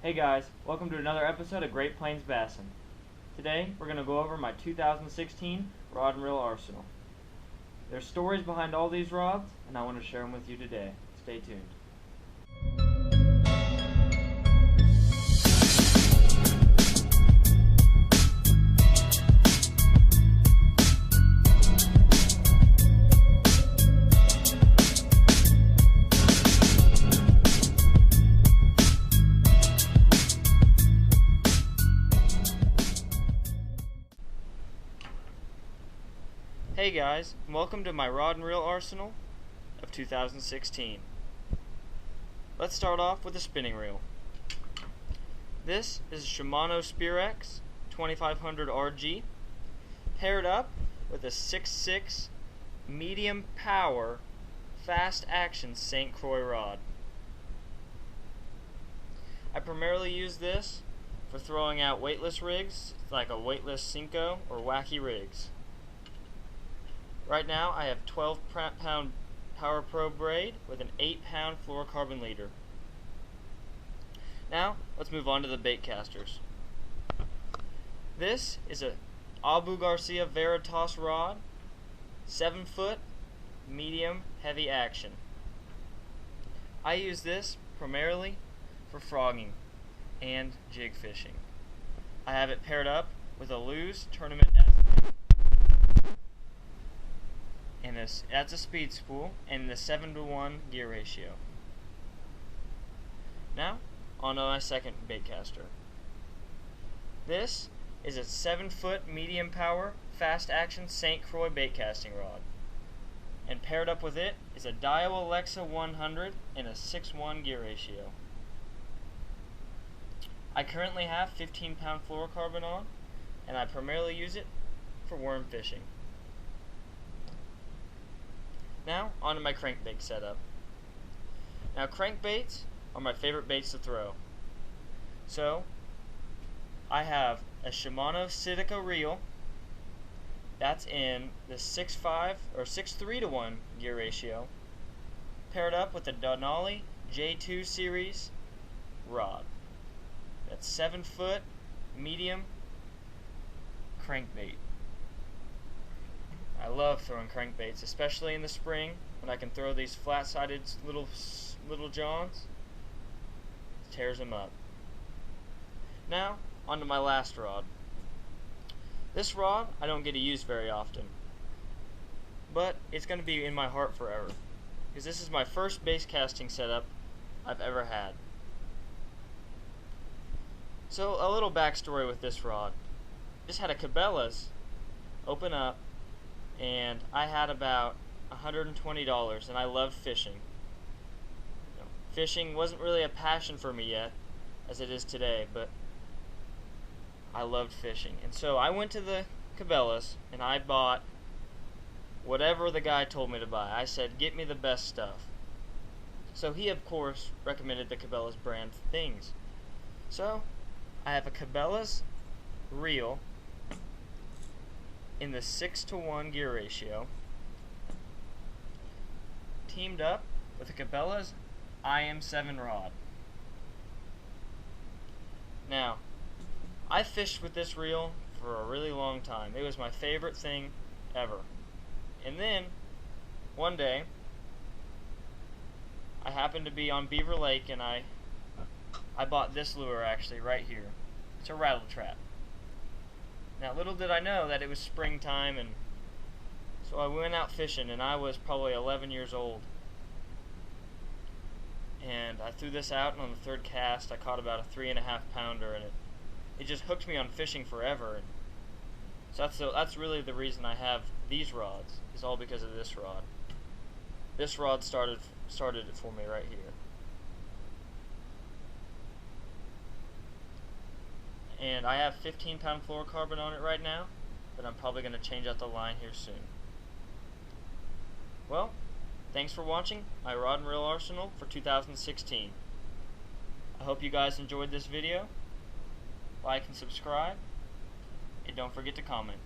Hey guys, welcome to another episode of Great Plains Bassin. Today we're going to go over my 2016 rod and reel arsenal. There's stories behind all these rods, and I want to share them with you today. Stay tuned. Hey guys, and welcome to my rod and reel arsenal of 2016. Let's start off with a spinning reel. This is a Shimano Spearex 2500 RG paired up with a 6.6 medium power fast action St. Croix rod. I primarily use this for throwing out weightless rigs like a weightless Senko or wacky rigs. Right now I have 12-pound Power Pro braid with an 8-pound fluorocarbon leader. Now let's move on to the bait casters. This is a Abu Garcia Veritas rod, 7-foot, medium heavy action. I use this primarily for frogging and jig fishing. I have it paired up with a Lew's Tournament S. And that's a speed spool and the 7-to-1 gear ratio. Now, on to my second bait caster. This is a 7-foot medium power fast action St. Croix bait casting rod. And paired up with it is a Daiwa Alexa 100 and a 6-1 gear ratio. I currently have 15-pound fluorocarbon on, and I primarily use it for worm fishing. Now, onto my crankbait setup. Now, crankbaits are my favorite baits to throw. So, I have a Shimano Sitica reel. That's in the 6.5 or 6.3-to-1 gear ratio, paired up with a Denali J2 series rod. That's 7-foot medium crankbait. I love throwing crankbaits, especially in the spring when I can throw these flat-sided little johns. It tears them up. Now, onto my last rod. This rod I don't get to use very often, but it's going to be in my heart forever, because this is my first bass casting setup I've ever had. So, a little backstory with this rod. Just had a Cabela's open up, and I had about $120, and I loved fishing. Fishing wasn't really a passion for me yet, as it is today, but I loved fishing. And so I went to the Cabela's, and I bought whatever the guy told me to buy. I said, get me the best stuff. So he, of course, recommended the Cabela's brand things. So I have a Cabela's reel in the 6-to-1 gear ratio, teamed up with a Cabela's IM7 rod. Now, I fished with this reel for a really long time. It was my favorite thing ever. And then, one day, I happened to be on Beaver Lake, and I bought this lure actually right here. It's a rattle trap. Now, little did I know that it was springtime, and so I went out fishing, and I was probably 11 years old. And I threw this out, and on the third cast, I caught about a 3.5-pounder, and it just hooked me on fishing forever. And so that's really the reason I have these rods, is all because of this rod. This rod started it for me right here. And I have 15-pound fluorocarbon on it right now, but I'm probably going to change out the line here soon. Well, thanks for watching my rod and reel arsenal for 2016. I hope you guys enjoyed this video. Like and subscribe, and don't forget to comment.